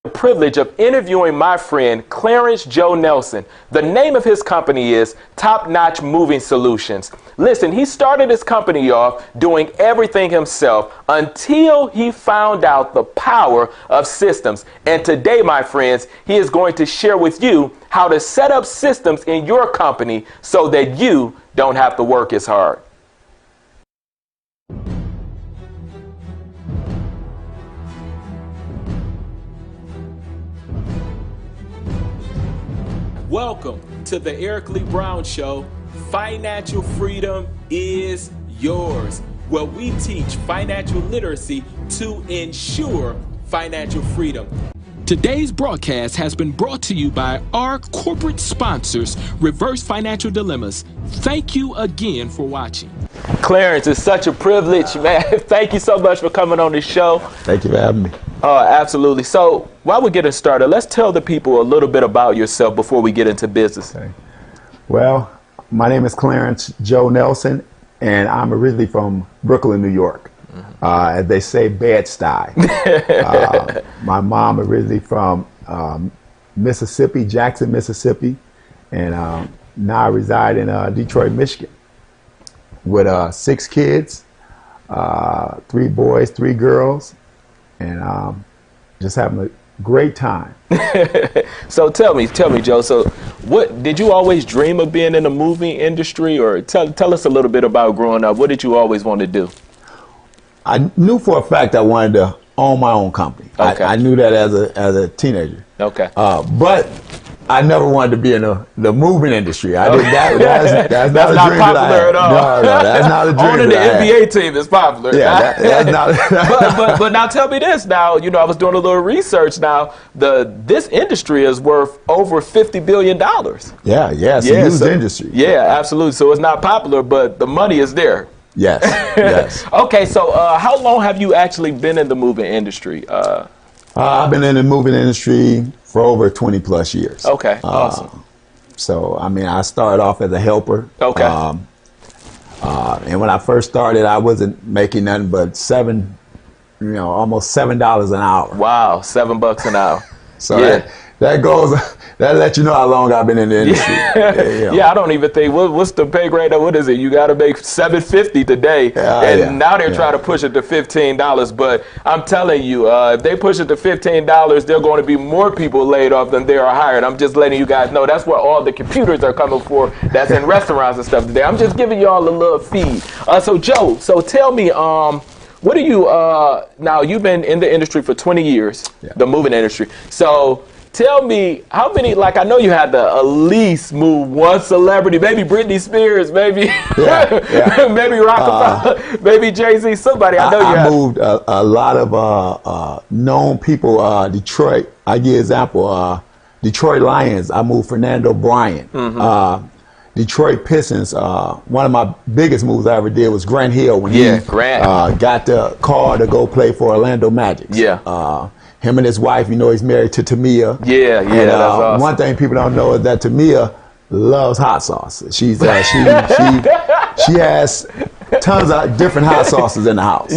Privilege of interviewing my friend Clarence Joe Nelson. The name of his company is Top Notch Moving Solutions. Listen, he started his company off doing everything himself until he found out the power of systems. And today, my friends, he is going to share with you how to set up systems in your company so that you don't have to work as hard. Welcome to the Eric Lee Brown Show. Financial freedom is yours, where we teach financial literacy to ensure financial freedom. Today's broadcast has been brought to you by our corporate sponsors, Reverse Financial Dilemmas. Thank you again for watching. Clarence, it's such a privilege, man. Thank you so much for coming on the show. Thank you for having me. Oh, absolutely. So while we're getting started, let's tell the people a little bit about yourself before we get into business. Okay. Well, my name is Clarence Joe Nelson, and I'm originally from Brooklyn, New York. As they say, Bed-Stuy. My mom originally from Mississippi, Jackson, Mississippi, and now I reside in Detroit, Michigan, with 6 kids, 3 boys, 3 girls, and just having a great time. So tell me, Joe. So, what did you always dream of being in the movie industry, or tell us a little bit about growing up? What did you always want to do? I knew for a fact I wanted to own my own company. Okay. I knew that as a teenager. Okay. But I never wanted to be in the moving industry. I didn't. That's not a dream popular at all. No, that's not a dream. Owning the NBA team is popular. Yeah, that's not. but now tell me this. Now, I was doing a little research. Now, this industry is worth over $50 billion. Yeah, it's a huge industry. Yeah, absolutely. So it's not popular, but the money is there. Yes, yes. Okay, so how long have you actually been in the moving industry? I've been in the moving industry for over 20 plus years. Okay, awesome. So, I mean, I started off as a helper. Okay. And when I first started, I wasn't making nothing but almost $7 an hour. Wow, $7 an hour. So yeah. that lets you know how long I've been in the industry. Yeah, I don't even think, what's the pay grade? What is it? You got to make $7.50 today. Now they're trying to push it to $15. But I'm telling you, if they push it to $15, there are going to be more people laid off than there are hired. I'm just letting you guys know that's what all the computers are coming for. That's in restaurants and stuff today. I'm just giving you all a little feed. So Joe, tell me, what do you, now you've been in the industry for 20 years, the moving industry. So tell me how many, I know you had to at least move one celebrity, maybe Britney Spears, maybe maybe Rockefeller, maybe Jay-Z, somebody. I know I moved a lot of known people. Detroit, I give example, Detroit Lions, I moved Fernando Bryant. Detroit Pistons, one of my biggest moves I ever did was Grant Hill when he got the call to go play for Orlando Magic. Him and his wife, he's married to Tamia. And, that's awesome. One thing people don't know is that Tamia loves hot sauce. She has tons of different hot sauces in the house.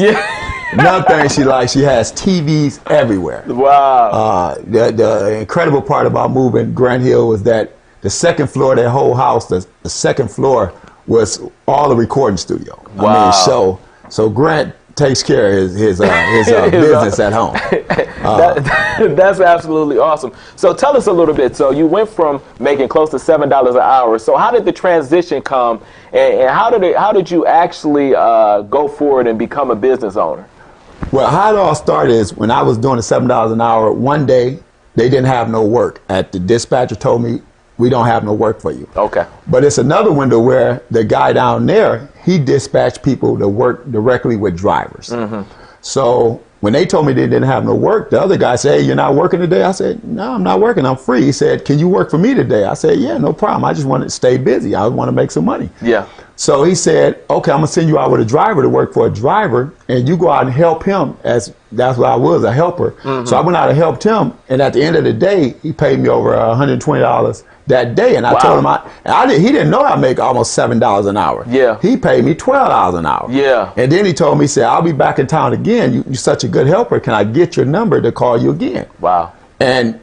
Another thing she likes, she has TVs everywhere. Wow. The incredible part about moving Grant Hill was that the second floor of that whole house, the second floor was all the recording studio. Wow. I mean, so Grant takes care of his business at home. That's absolutely awesome. So tell us a little bit. So you went from making close to $7 an hour. So how did the transition come, and how did you actually go forward and become a business owner? Well, how it all started is when I was doing the $7 an hour. One day they didn't have no work. The dispatcher told me, we don't have no work for you. Okay. But it's another window where the guy down there, he dispatched people to work directly with drivers. So when they told me they didn't have no work, the other guy said, hey, you're not working today? I said, no, I'm not working. I'm free. He said, can you work for me today? I said, yeah, no problem. I just want to stay busy. I want to make some money. Yeah. So he said, okay, I'm going to send you out with a driver to work for a driver, and you go out and help him. That's what I was, a helper. So I went out and helped him, and at the end of the day, he paid me over $120 that day. And I told him, he didn't know I make almost $7 an hour. Yeah. He paid me $12 an hour. Yeah. And then he told me, he said, I'll be back in town again. You're such a good helper. Can I get your number to call you again? Wow. And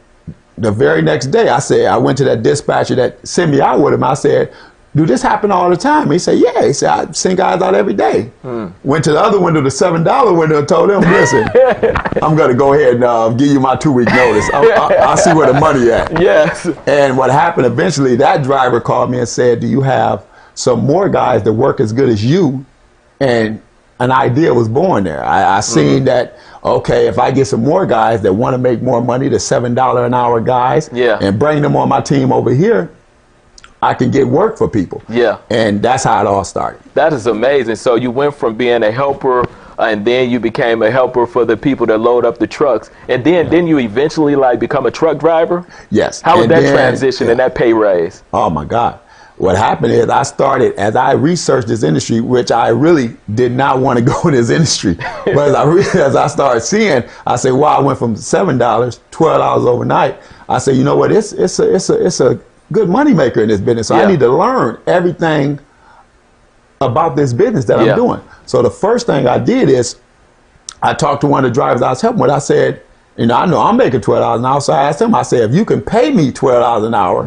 the very next day, I went to that dispatcher that sent me out with him. I said, do this happen all the time? He said, yeah. He said, I send guys out every day. Went to the other window, the $7 window, and told him, listen, I'm going to go ahead and give you my 2-week notice. I'll see where the money at. Yes. And what happened eventually, that driver called me and said, do you have some more guys that work as good as you? And an idea was born there. I seen that, okay, if I get some more guys that want to make more money, the $7 an hour guys, and bring them on my team over here, I can get work for people. Yeah. And that's how it all started. That is amazing. So you went from being a helper and then you became a helper for the people that load up the trucks. And then didn't you eventually like become a truck driver? Yes. How was that transition and that pay raise? Oh my God. What happened is I started, as I researched this industry, which I really did not want to go in this industry. But as I started seeing, I said, wow, I went from $7, $12 overnight. I said, you know what, it's a good money maker in this business. So I need to learn everything about this business that I'm doing. So the first thing I did is I talked to one of the drivers I was helping with. I said, you know, I know I'm making $12 an hour. So I asked him, I said, if you can pay me $12 an hour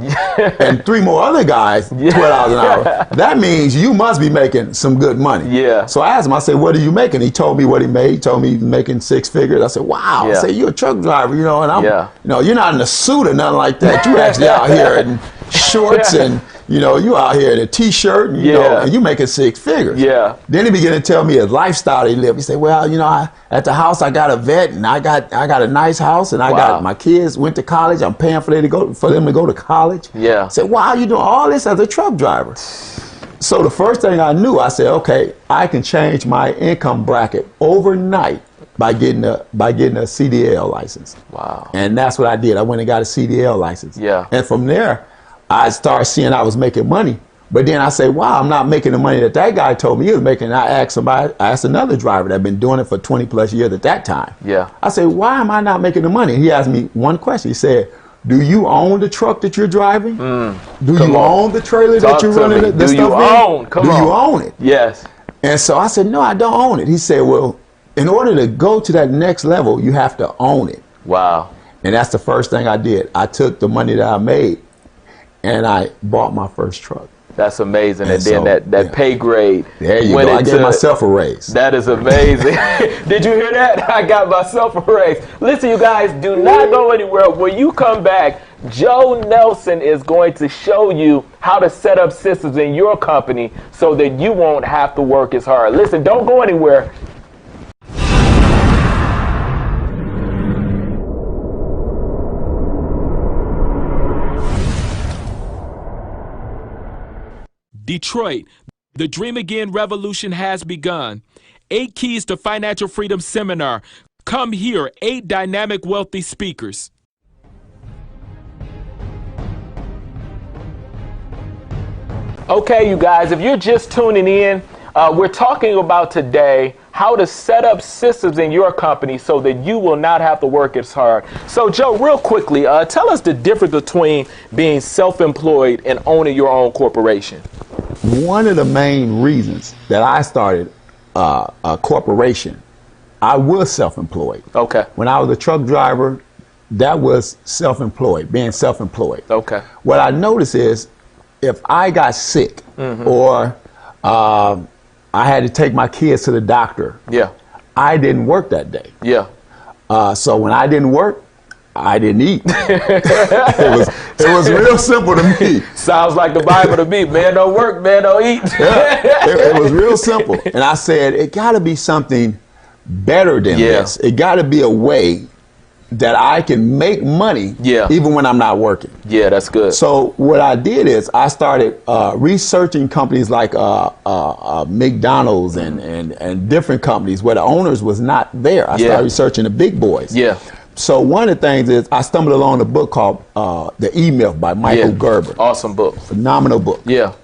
and 3 more other guys $12 an hour, that means you must be making some good money. Yeah. So I asked him, I said, what are you making? He told me what he made. He told me he's making 6 figures. I said, wow. I said, you're a truck driver, you know, and I'm, you know, you're not in a suit or nothing like that. You actually out here in shorts and, you know, you out here in a t-shirt, and, you know, and you making 6 figures. Yeah. Then he began to tell me his lifestyle he lived. He said, well, you know, at the house I got a vet, and I got a nice house, and I got my kids went to college. I'm paying for them to go to college. Yeah. I said, wow, you doing all this as a truck driver? So the first thing I knew, I said, okay, I can change my income bracket overnight by getting a CDL license. Wow. And that's what I did. I went and got a CDL license. Yeah. And from there, I started seeing I was making money. But then I say, wow, I'm not making the money that guy told me he was making. And I asked another driver that had been doing it for 20 plus years at that time. Yeah. I said, why am I not making the money? And he asked me one question. He said, do you own the truck that you're driving? Do you own the trailer that you're running the stuff in? Do you own it? Yes. And so I said, no, I don't own it. He said, well, in order to go to that next level, you have to own it. Wow. And that's the first thing I did. I took the money that I made and I bought my first truck. That's amazing. And then so, that pay grade. There you go. I gave myself a raise. That is amazing. Did you hear that? I got myself a raise. Listen, you guys, do not go anywhere. When you come back, Joe Nelson is going to show you how to set up systems in your company so that you won't have to work as hard. Listen, don't go anywhere. Detroit, the Dream Again revolution has begun. 8 Keys to Financial Freedom Seminar. Come hear 8 dynamic, wealthy speakers. Okay, you guys, if you're just tuning in, we're talking about today how to set up systems in your company so that you will not have to work as hard. So, Joe, real quickly, tell us the difference between being self-employed and owning your own corporation. One of the main reasons that I started a corporation, I was self-employed. Okay. When I was a truck driver, that was self-employed, being self-employed. Okay. What I noticed is if I got sick or I had to take my kids to the doctor, I didn't work that day. Yeah. So when I didn't work, I didn't eat. it was real simple to me. Sounds like the Bible to me. Man don't work, man don't eat. It was real simple. And I said, it got to be something better than this. It got to be a way that I can make money even when I'm not working. Yeah, that's good. So what I did is I started researching companies like McDonald's and different companies where the owners was not there. I started researching the big boys. Yeah. So one of the things is I stumbled along a book called The E-Myth by Michael Gerber. Awesome book. Phenomenal book. Yeah.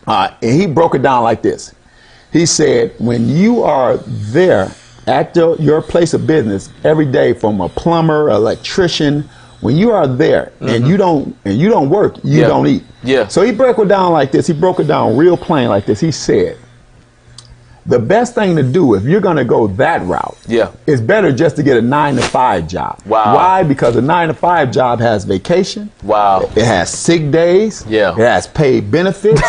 And he broke it down like this. He said, when you are there at your place of business every day, from a plumber, electrician, when you are there and you don't work, you don't eat. Yeah. So he broke it down like this. He broke it down real plain like this. He said, the best thing to do if you're going to go that route, it's better just to get a 9-to-5 job. Wow. Why? Because a 9-to-5 job has vacation. Wow. It has sick days. Yeah. It has paid benefits.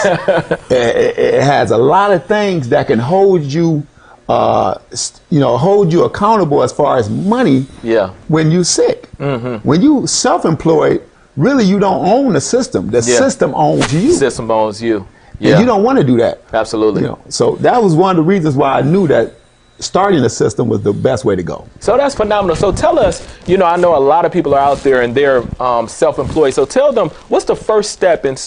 It has a lot of things that can hold you, hold you accountable as far as money. Yeah. When you're sick. When you self-employed, really you don't own the system. The system owns you. System owns you. Yeah. And you don't want to do that. Absolutely. So that was one of the reasons why I knew that starting a system was the best way to go. So that's phenomenal. So tell us, I know a lot of people are out there and they're self-employed. So tell them, what's the first step in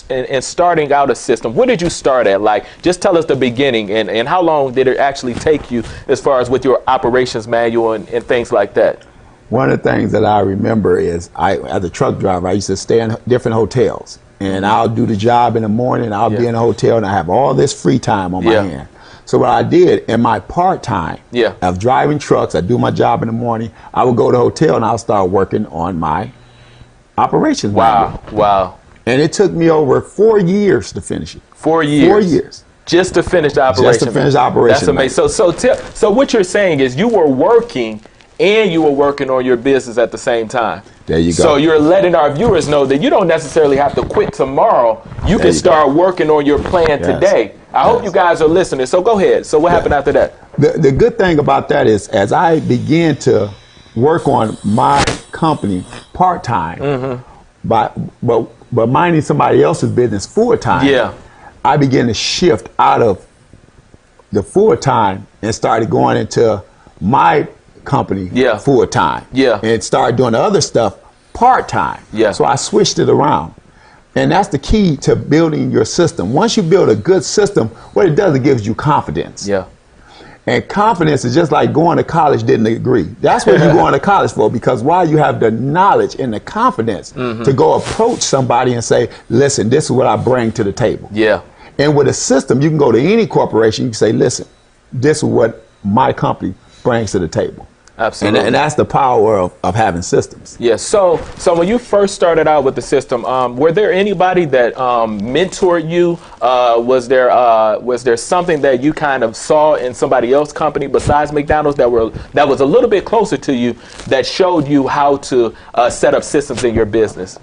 starting out a system? Where did you start at? Like, just tell us the beginning and how long did it actually take you as far as with your operations manual and things like that? One of the things that I remember is as a truck driver, I used to stay in different hotels. And I'll do the job in the morning, I'll be in a hotel, and I have all this free time on my hand. So what I did in my part-time of driving trucks, I do my job in the morning, I would go to the hotel and I'll start working on my operations. Wow. And it took me over 4 years to finish it. 4 years? 4 years. Just to finish the operation? Just to finish the operation. That's amazing. So what you're saying is you were working and you were working on your business at the same time. There you go. So you're letting our viewers know that you don't necessarily have to quit tomorrow. You can start working on your plan today. I hope you guys are listening. So go ahead. So what happened after that? The good thing about that is as I began to work on my company part-time, but minding somebody else's business full-time, I began to shift out of the full-time and started going into my company full time and started doing the other stuff part time. So I switched it around. And that's the key to building your system. Once you build a good system, what it does, it gives you confidence. And confidence is just like going to college, didn't agree. That's what you're going to college for, because while you have the knowledge and the confidence to go approach somebody and say, listen, this is what I bring to the table. And with a system, you can go to any corporation, you can say, listen, this is what my company brings to the table. Absolutely. And that's the power of having systems. Yes. So when you first started out with the system, were there anybody that mentored you? Was there something that you kind of saw in somebody else's company besides McDonald's that was a little bit closer to you that showed you how to set up systems in your business?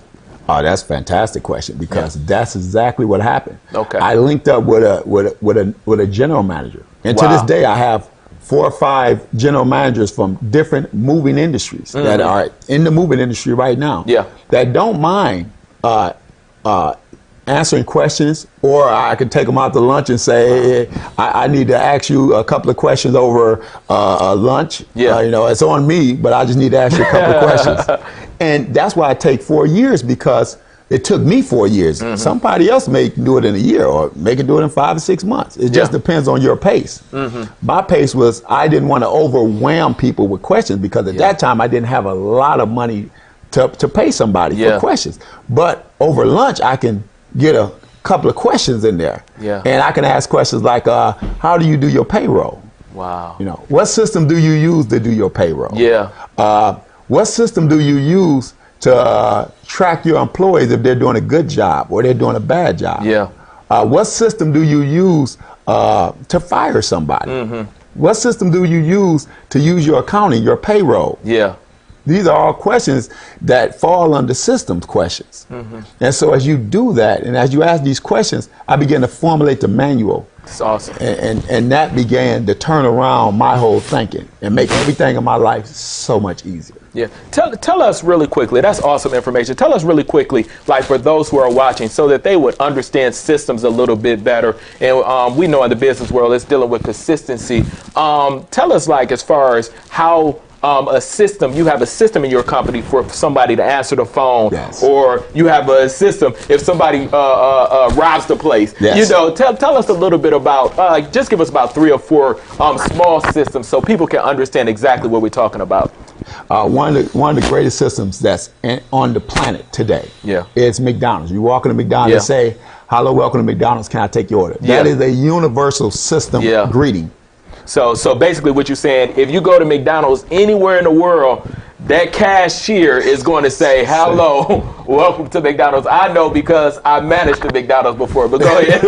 Oh, that's a fantastic question, because that's exactly what happened. Okay. I linked up with a general manager, and to this day I have 4 or 5 general managers from different moving industries that are in the moving industry right now that don't mind answering questions, or I could take them out to lunch and say, hey, I need to ask you a couple of questions over lunch. It's on me, but I just need to ask you a couple of questions. And that's why I take 4 years, because it took me 4 years. Somebody else may do it in a year, or may can do it in 5 or 6 months. It just depends on your pace. My pace was, I didn't want to overwhelm people with questions, because at that time I didn't have a lot of money to pay somebody for questions. But over lunch, I can get a couple of questions in there. And I can ask questions like, how do you do your payroll? Wow. What system do you use to do your payroll? What system do you use to track your employees if they're doing a good job or they're doing a bad job? What system do you use to fire somebody? What system do you use to use your accounting, your payroll? These are all questions that fall under systems questions. And so as you do that, and as you ask these questions, I began to formulate the manual. That's awesome. And that began to turn around my whole thinking and make everything in my life so much easier. Tell us really quickly, that's awesome information. Tell us really quickly, like for those who are watching, so that they would understand systems a little bit better. And we know in the business world, it's dealing with consistency. Tell us, like, as far as how you have a system in your company for somebody to answer the phone, or you have a system if somebody robs the place. Tell us a little bit about, just give us about 3 or 4 small systems so people can understand exactly what we're talking about. One of the greatest systems that's on the planet today is McDonald's. You walk into McDonald's and say, hello, welcome to McDonald's, can I take your order? That is a universal system greeting. So basically what you're saying, if you go to McDonald's anywhere in the world, that cashier is going to say, hello, welcome to McDonald's. I know because I managed the McDonald's before, but go ahead.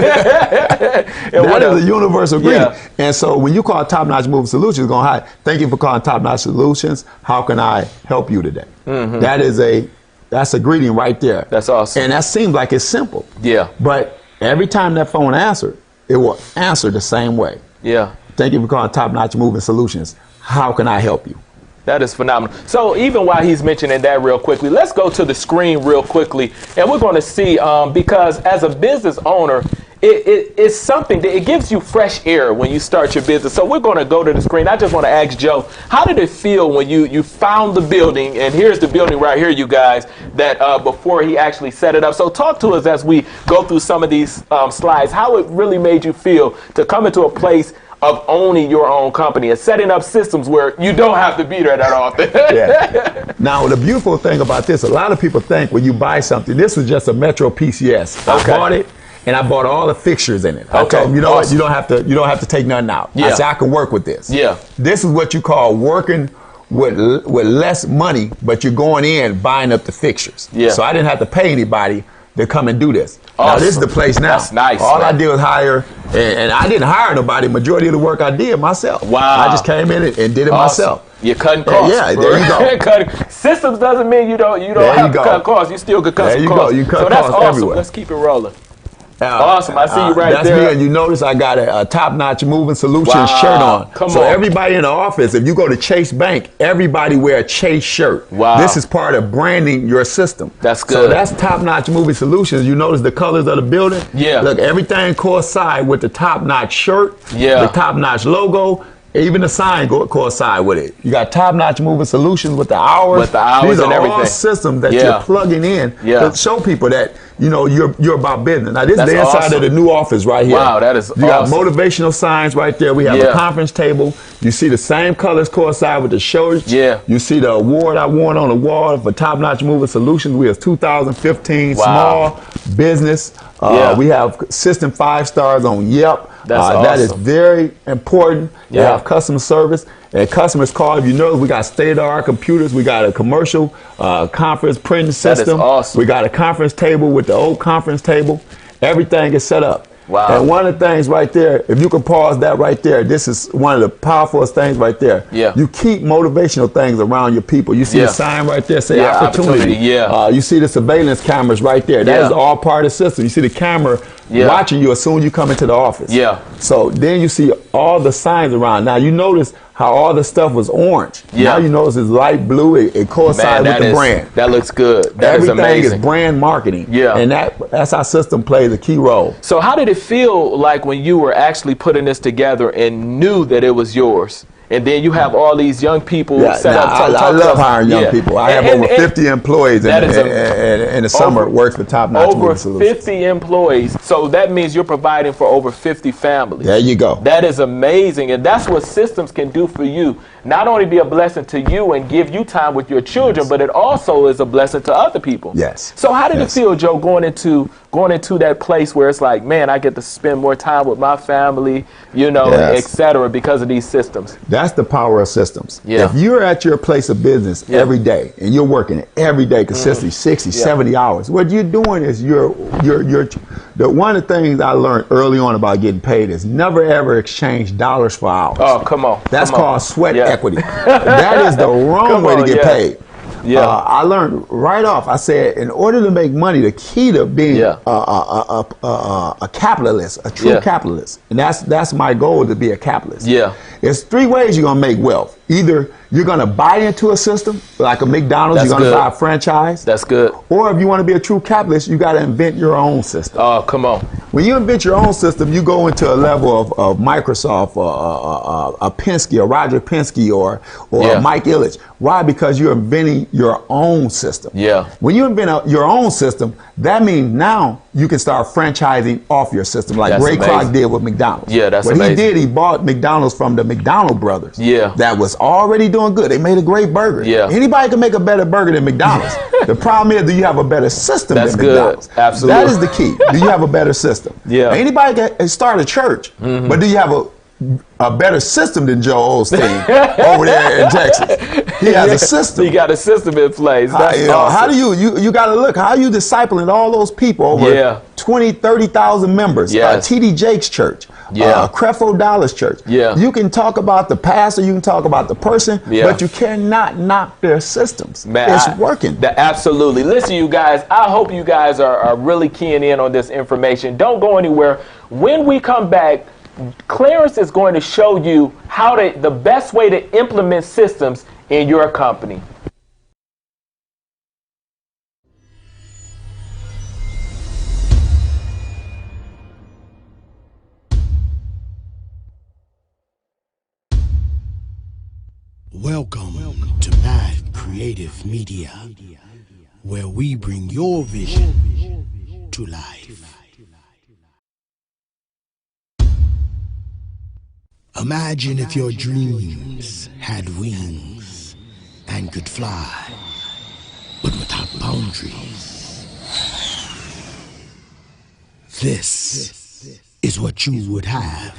That is a universal agreement. Yeah. And so when you call Top Notch Moving Solutions, it's going to hi, thank you for calling Top Notch Solutions. How can I help you today? Mm-hmm. That's a greeting right there. That's awesome. And that seems like it's simple. Yeah. But every time that phone answered, it will answer the same way. Yeah. Thank you for calling Top Notch Moving Solutions. How can I help you? That is phenomenal. So even while he's mentioning that real quickly, let's go to the screen real quickly. And we're going to see, because as a business owner, it's something that it gives you fresh air when you start your business. So we're going to go to the screen. I just want to ask Joe, how did it feel when you found the building? And here's the building right here, you guys, that before he actually set it up. So talk to us as we go through some of these slides, how it really made you feel to come into a place of owning your own company and setting up systems where you don't have to be there that often. Yeah. Now, the beautiful thing about this, a lot of people think when you buy something, this was just a Metro PCS. Okay. I bought it and I bought all the fixtures in it. I Okay. told them, you know Awesome. what, you don't have to take nothing out. Yeah. I said, I can work with this. Yeah. This is what you call working with less money, but you're going in buying up the fixtures. Yeah. So I didn't have to pay anybody to come and do this. Awesome. Now, this is the place now. That's nice. All man. I did was hire, and I didn't hire nobody. Majority of the work I did myself. Wow. I just came in and did it Awesome. myself. You're cutting costs. Yeah, there you go. Systems doesn't mean you don't have to cut costs. You still could cut there some you costs. Go. You cut so that's costs awesome. everywhere. Let's keep it rolling. Awesome. I see you right that's there. That's me, and you notice I got a Top Notch Moving Solutions Wow. shirt on. Come so on. everybody in the office, if you go to Chase Bank, everybody wear a Chase shirt. Wow. This is part of branding your system. That's good. So that's Top Notch Moving Solutions. You notice the colors of the building? Yeah. Look, everything coincide with the Top Notch shirt, Yeah. the Top Notch logo. Even the sign coincide with it. You got Top Notch Moving Solutions with the hours. With the hours These are and everything. all systems that Yeah. you're plugging in Yeah. to show people that you're about business. Now this That's is the inside awesome. of the new office right here. Wow, that is You got awesome. motivational signs right there. We have Yeah. a conference table. You see the same colors coincide with the shirts. Yeah. You see the award I won on the wall for Top Notch Moving Solutions. We have 2015 Wow. small business. Yeah. We have system 5 stars on Yelp. That's That is awesome. very important. We Yeah. have customer service. And customers call, if you know, we got state-of-the-art computers. We got a commercial conference printing system. awesome. We got a conference table with the old conference table. Everything is set up. Wow. And one of the things right there, if you can pause that right there, this is one of the powerful things right there. Yeah. You keep motivational things around your people. You see Yeah. the sign right there, say Yeah, opportunity. opportunity, yeah. You see the surveillance cameras right there. That Yeah. is all part of the system. You see the camera Yeah. watching you as soon as you come into the office. Yeah. So then you see all the signs around. Now you notice how all the stuff was orange. Yeah. Now you notice it's light blue. It coincides with the brand. That looks good. That is Everything amazing. is brand marketing. Yeah. And that's our system plays a key role. So how did it feel like when you were actually putting this together and knew that it was yours? And then you have all these young people set up. I love hiring young people. I have over 50 employees that in the summer works for Top Notch over Moving Solutions. 50 employees. So that means you're providing for over 50 families. There you go. That is amazing. And that's what systems can do for you. Not only be a blessing to you and give you time with your children, but it also is a blessing to other people. Yes. So how did Yes. it feel, Joe, going into that place where it's like, man, I get to spend more time with my family, Yes. et cetera, because of these systems? That's the power of systems. Yeah. If you're at your place of business every day and you're working every day consistently, 60, 70 hours, what you're doing is one of the things I learned early on about getting paid is never ever exchange dollars for hours. Oh, come on. That's come on. called sweat Yeah. equity. That is the wrong Come way to on, get yeah. paid. Yeah. I learned right off. I said, in order to make money, the key to being Yeah. a capitalist, a true Yeah. capitalist, and that's my goal, to be a capitalist. Yeah. There's 3 ways you're gonna make wealth. Either you're gonna buy into a system, like a McDonald's, That's you're gonna good. buy a franchise. That's good. Or if you want to be a true capitalist, you got to invent your own system. Oh, come on. When you invent your own system, you go into a level of Microsoft, a Penske, or Roger Penske, or Yeah. Mike Ilitch. Why? Because you're inventing your own system. Yeah. When you invent your own system, that means now you can start franchising off your system, like That's Ray amazing. Kroc did with McDonald's. Yeah, that's what amazing. he did. He bought McDonald's from the McDonald brothers. Yeah. That was already doing good. They made a great burger. Yeah. Anybody can make a better burger than McDonald's. The problem is, do you have a better system That's than good. McDonald's? Absolutely. That is the key. Do you have a better system? Yeah. Anybody can start a church, but do you have a better system than Joe Osteen over there in Texas. He has a system. He got a system in place. That's awesome. How do you got to look, how are you discipling all those people over 20, 30,000 members? Yes. T.D. Jakes Church, Creflo Dollar's church. Yeah. You can talk about the pastor, you can talk about the person, but you cannot knock their systems. Man, it's working. Absolutely. Listen, you guys, I hope you guys are really keying in on this information. Don't go anywhere. When we come back, Clarence is going to show you how the best way to implement systems in your company. Welcome to Mad Creative Media, where we bring your vision to life. Imagine if your dreams had wings and could fly, but without boundaries. This is what you would have.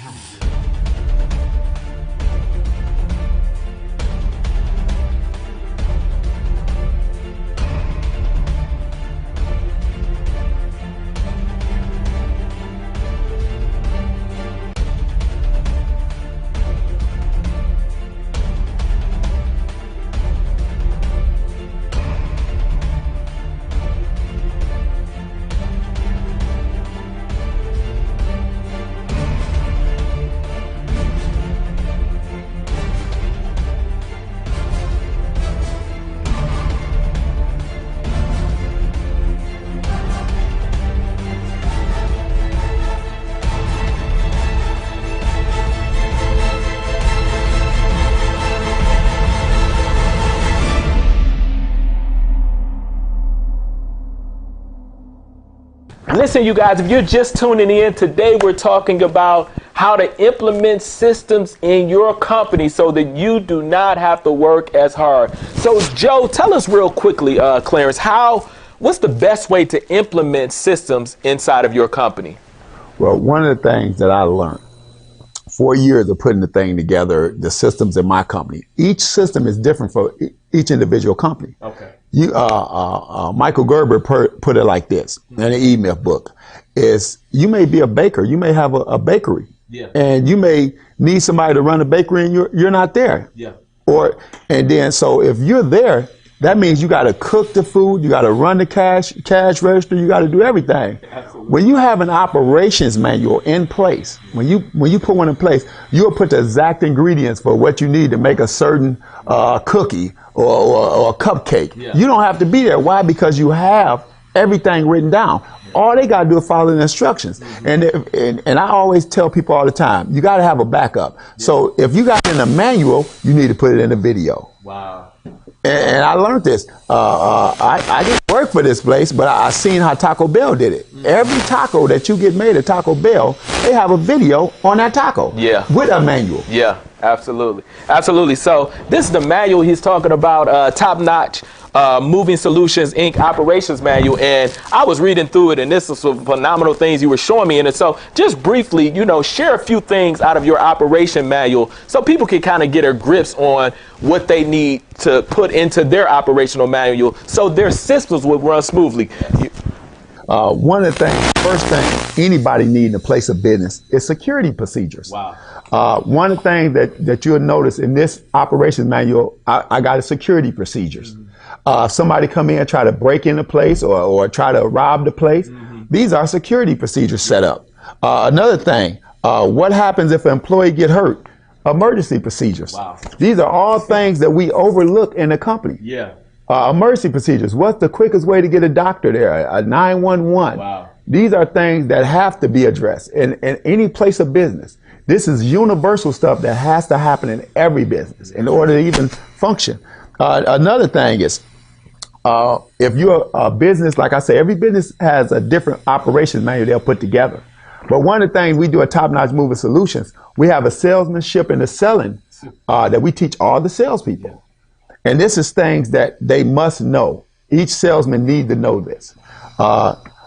Listen, you guys, if you're just tuning in, today we're talking about how to implement systems in your company so that you do not have to work as hard. So, Joe, tell us real quickly, Clarence, what's the best way to implement systems inside of your company? Well, one of the things that I learned, 4 years of putting the thing together, the systems in my company, each system is different for each individual company. Okay. Michael Gerber put it like this in an email book: is you may be a baker, you may have a bakery, and you may need somebody to run a bakery, and you're not there. And then so if you're there, that means you got to cook the food, you got to run the cash register, you got to do everything. Absolutely. When you have an operations manual in place, when you put one in place, you'll put the exact ingredients for what you need to make a certain cookie or a cupcake. You don't have to be there. Why? Because you have everything written down. All they got to do is follow the instructions. And I always tell people all the time, you got to have a backup. So if you got it in a manual, you need to put it in a video. Wow. And I learned this. I didn't work for this place, but I seen how Taco Bell did it. Every taco that you get made at Taco Bell, they have a video on that taco. With a manual. Absolutely. Absolutely. So this is the manual he's talking about, top-notch Moving Solutions Inc. operations manual, and I was reading through it, and this is some phenomenal things you were showing me in it. So just briefly, share a few things out of your operation manual so people can kind of get their grips on what they need to put into their operational manual so their systems will run smoothly. One of the things, first thing anybody need in a place of business is security procedures. One of the things that you'll notice in this operations manual, I got a security procedures. Somebody come in and try to break into place or try to rob the place. These are security procedures set up. Another thing, what happens if an employee get hurt? Emergency procedures. These are all things that we overlook in the company. Emergency procedures. What's the quickest way to get a doctor there? A 911. These are things that have to be addressed in any place of business. This is universal stuff that has to happen in every business in order to even function. Another thing is, if you're a business, like I say, every business has a different operations manual they'll put together. But one of the things we do at Top Notch Moving Solutions, we have a salesmanship and a selling that we teach all the salespeople. And this is things that they must know. Each salesman needs to know this.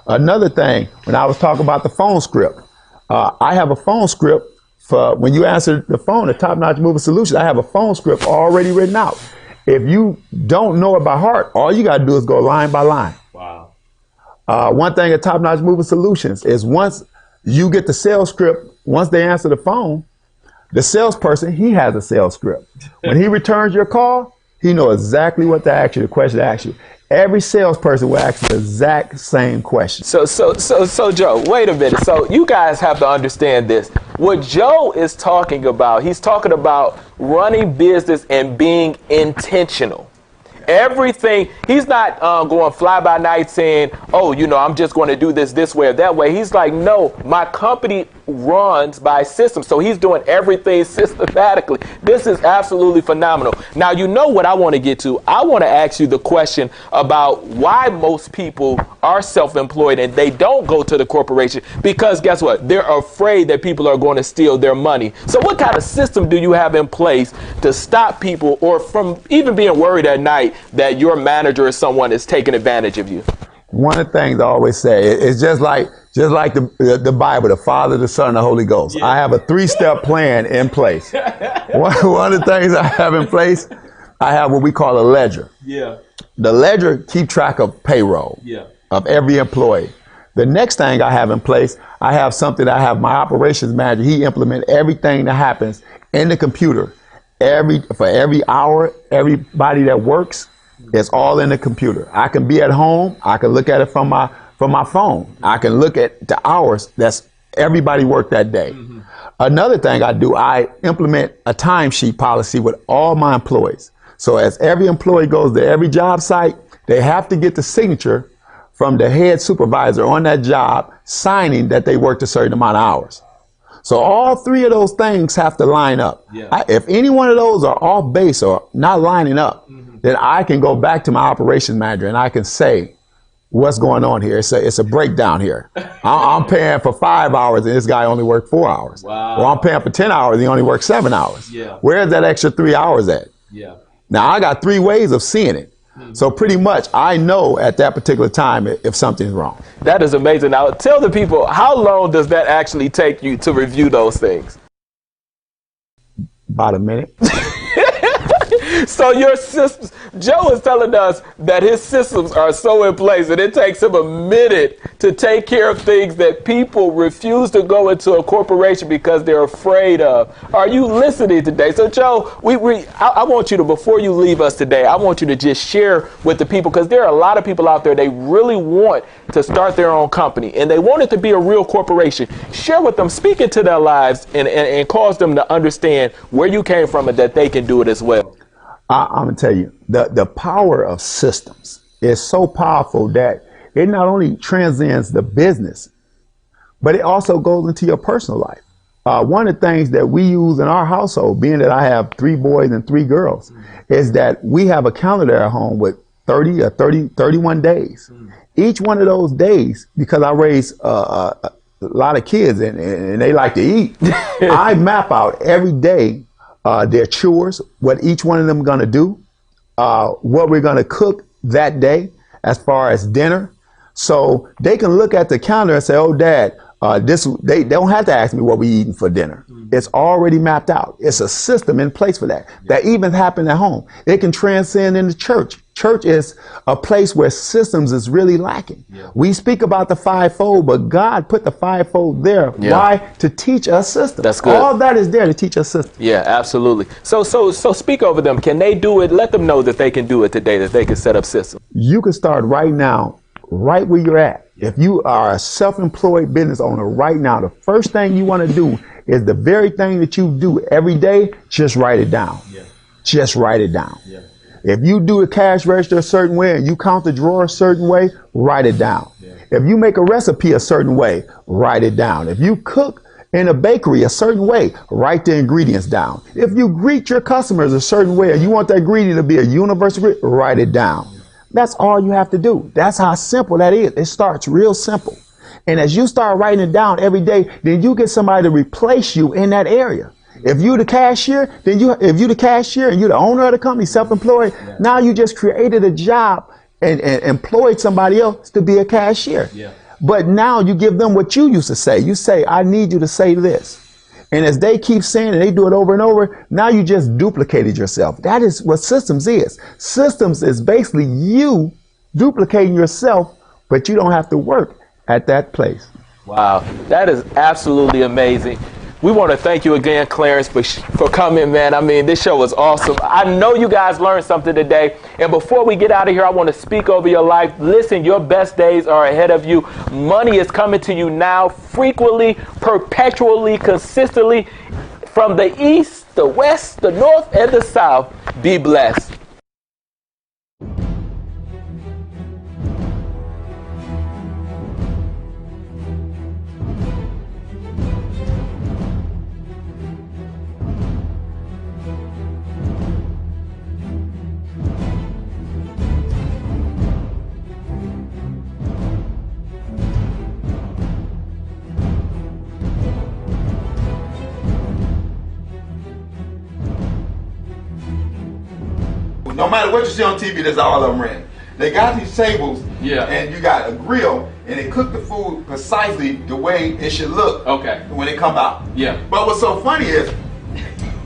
Another thing, when I was talking about the phone script, I have a phone script for when you answer the phone at Top Notch Moving Solutions, I have a phone script already written out. If you don't know it by heart, all you got to do is go line by line. Wow. One thing at Top Notch Moving Solutions is once you get the sales script, once they answer the phone, the salesperson, he has a sales script. When he returns your call, he knows exactly what to ask you, the question to ask you. Every salesperson will ask the exact same question. So Joe, wait a minute. So you guys have to understand this. What Joe is talking about, he's talking about running business and being intentional. Everything, he's not going fly by night saying, oh, you know, I'm just going to do this way or that way. He's like, no, my company runs by systems. So he's doing everything systematically. This is absolutely phenomenal. Now, you know what I want to get to? I want to ask you the question about why most people are self-employed and they don't go to the corporation, because guess what? They're afraid that people are going to steal their money. So what kind of system do you have in place to stop people or from even being worried at night that your manager or someone is taking advantage of you? One of the things I always say, it's just like the Bible, the Father, the Son, and the Holy Ghost. Yeah. I have a 3-step plan in place. One of the things I have in place, I have what we call a ledger. Yeah. The ledger keep track of payroll of every employee. The next thing I have in place, I have something I have my operations manager. He implement everything that happens in the computer. For every hour, everybody that works, it's all in the computer. I can be at home. I can look at it from my phone. I can look at the hours that's everybody worked that day. Mm-hmm. Another thing I do, I implement a timesheet policy with all my employees. So as every employee goes to every job site, they have to get the signature from the head supervisor on that job signing that they worked a certain amount of hours. So all 3 of those things have to line up. Yeah. If any one of those are off base or not lining up, then I can go back to my operations manager and I can say, what's going on here? It's a breakdown here. I'm paying for 5 hours and this guy only worked 4 hours. Wow. Or I'm paying for 10 hours and he only worked 7 hours. Yeah. Where's that extra 3 hours at? Yeah. Now I got 3 ways of seeing it. So pretty much I know at that particular time if something's wrong. That is amazing. Now tell the people, how long does that actually take you to review those things? About a minute. So your systems, Joe is telling us that his systems are so in place that it takes him a minute to take care of things that people refuse to go into a corporation because they're afraid of. Are you listening today? So Joe, I want you to, before you leave us today, I want you to just share with the people, because there are a lot of people out there, they really want to start their own company and they want it to be a real corporation. Share with them, speak into their lives and cause them to understand where you came from and that they can do it as well. I'm going to tell you, the power of systems is so powerful that it not only transcends the business, but it also goes into your personal life. One of the things that we use in our household, being that I have 3 boys and 3 girls, is that we have a calendar at home with 31 days. Each one of those days, because I raise a lot of kids and they like to eat, I map out every day their chores, what each one of them going to do, what we're going to cook that day as far as dinner. So they can look at the calendar and say, oh, Dad, they don't have to ask me what we're eating for dinner. It's already mapped out. It's a system in place for that. That even happened at home. It can transcend into church. Church is a place where systems is really lacking. Yeah. We speak about the 5-fold, but God put the 5-fold there. Yeah. Why? To teach us systems. That's good. All that is there to teach us systems. Yeah, absolutely. So speak over them. Can they do it? Let them know that they can do it today, that they can set up systems. You can start right now, right where you're at. If you are a self-employed business owner right now, the first thing you want to do is the very thing that you do every day, just write it down. Yeah. Just write it down. Yeah. If you do the cash register a certain way and you count the drawer a certain way, write it down. Yeah. If you make a recipe a certain way, write it down. If you cook in a bakery a certain way, write the ingredients down. If you greet your customers a certain way and you want that greeting to be a universal greeting, write it down. That's all you have to do. That's how simple that is. It starts real simple. And as you start writing it down every day, then you get somebody to replace you in that area. If you're the cashier, if you're the cashier and you're the owner of the company, self-employed, now you just created a job and employed somebody else to be a cashier. Yeah. But now you give them what you used to say. You say, I need you to say this. And as they keep saying it, they do it over and over, now you just duplicated yourself. That is what systems is. Systems is basically you duplicating yourself, but you don't have to work at that place. Wow, that is absolutely amazing. We want to thank you again, Clarence, for coming, man. I mean, this show was awesome. I know you guys learned something today. And before we get out of here, I want to speak over your life. Listen, your best days are ahead of you. Money is coming to you now, frequently, perpetually, consistently, from the east, the west, the north, and the south. Be blessed. No matter what you see on TV, that's all of them ran. They got these tables, and you got a grill, and they cook the food precisely the way it should look when it come out. Yeah. But what's so funny is,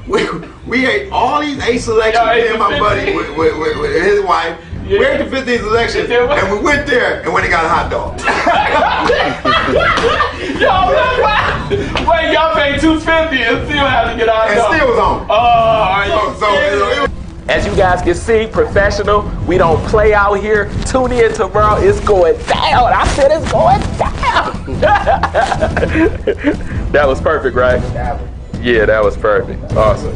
we ate all these 8 selections, me and my buddy with his wife. Yeah. We ate the 15 selections, and we went there, and when they got a hot dog. Wait, y'all paid $250 and still had to get a hot dog. And still was on. Oh, as you guys can see, professional, we don't play out here. Tune in tomorrow. It's going down. I said it's going down. That was perfect, right? Yeah, that was perfect. Awesome.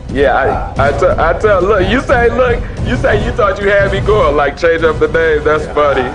Yeah, I tell, look, you say you thought you had me going, like change up the name. That's funny.